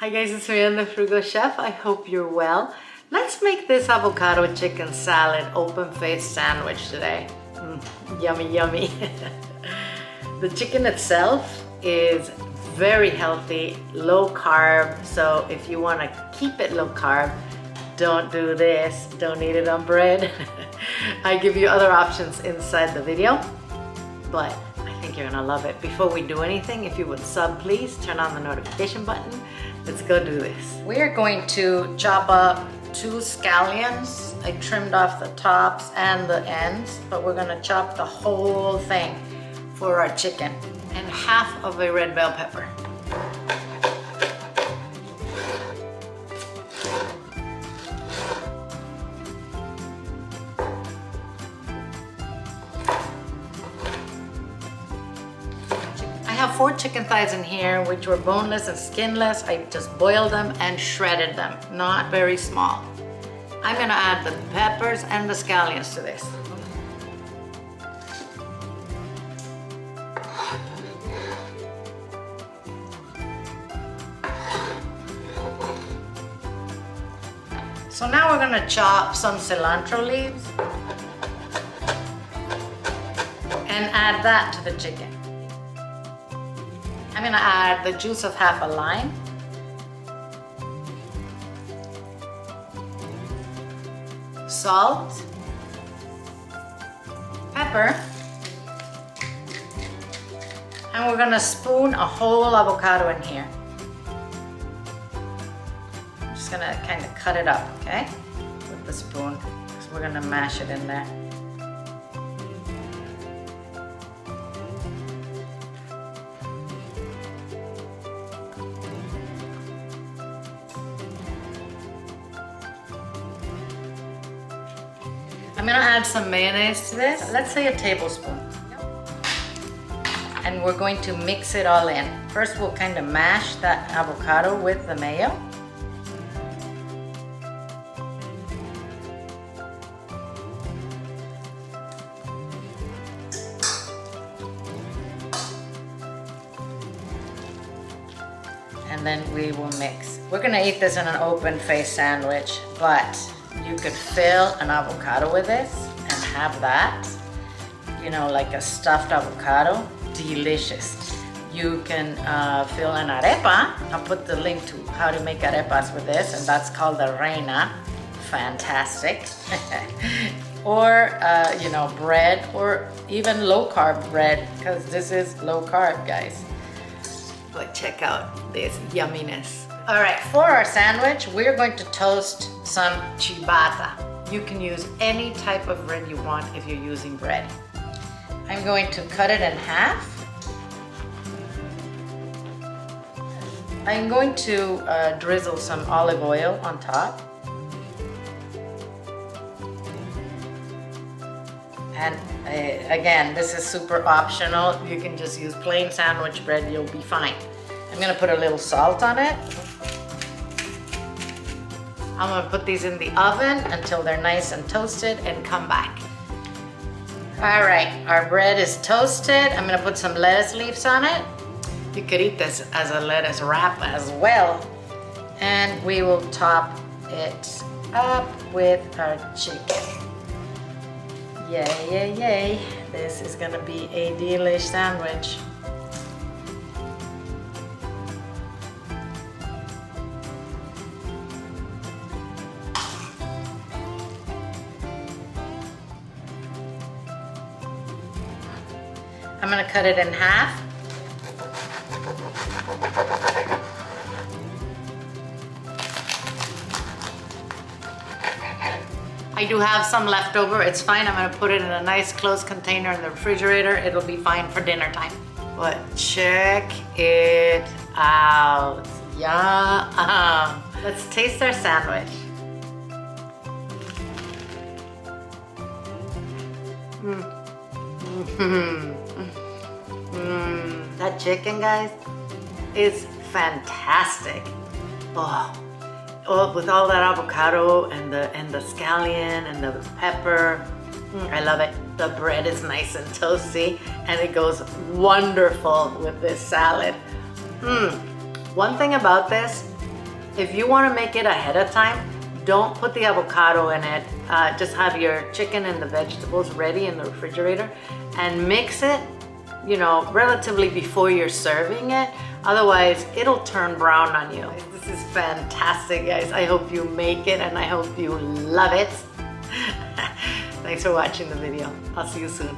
Hi guys, it's Reina the Frugal Chef. I hope you're well. Let's make this avocado chicken salad open-faced sandwich today. Yummy, yummy. The chicken itself is very healthy, low carb. So if you want to keep it low carb, don't do this. Don't eat it on bread. I give you other options inside the video, but I think you're gonna love it. Before we do anything, if you would sub, please turn on the notification button. Let's go do this. We are going to chop up 2 scallions. I trimmed off the tops and the ends, but we're gonna chop the whole thing for our chicken. And half of a red bell pepper. I have 4 chicken thighs in here, which were boneless and skinless. I just boiled them and shredded them, not very small. I'm gonna add the peppers and the scallions to this. So now we're gonna chop some cilantro leaves and add that to the chicken. I'm gonna add the juice of half a lime, salt, pepper, and we're gonna spoon a whole avocado in here. I'm just gonna kind of cut it up, okay, with the spoon, because we're gonna mash it in there. I'm gonna add some mayonnaise to this. Let's say a tablespoon. And we're going to mix it all in. First, we'll kind of mash that avocado with the mayo. And then we will mix. We're gonna eat this in an open-faced sandwich, but you could fill an avocado with this and have that, you know, like a stuffed avocado. Delicious. You can fill an arepa. I'll put the link to how to make arepas with this, and that's called the Reina. Fantastic. Or, you know, bread, or even low carb bread, because this is low carb, guys. But check out this yumminess. All right, for our sandwich, we're going to toast some ciabatta. You can use any type of bread you want if you're using bread. I'm going to cut it in half. I'm going to drizzle some olive oil on top. And again, this is super optional. You can just use plain sandwich bread, you'll be fine. I'm gonna put a little salt on it. I'm gonna put these in the oven until they're nice and toasted and come back. All right, our bread is toasted. I'm gonna put some lettuce leaves on it. You could eat this as a lettuce wrap as well. And we will top it up with our chicken. Yay, yay, yay. This is gonna be a delish sandwich. I'm gonna cut it in half. I do have some left over. It's fine. I'm gonna put it in a nice closed container in the refrigerator. It'll be fine for dinner time. But check it out. Yum. Let's taste our sandwich. That chicken, guys, is fantastic. Oh, with all that avocado and the scallion and the pepper, I love it. The bread is nice and toasty, and it goes wonderful with this salad. One thing about this, If you want to make it ahead of time, don't put the avocado in it. Just have your chicken and the vegetables ready in the refrigerator and mix it, you know, relatively before you're serving it. Otherwise, it'll turn brown on you. This is fantastic, guys. I hope you make it and I hope you love it. Thanks for watching the video. I'll see you soon.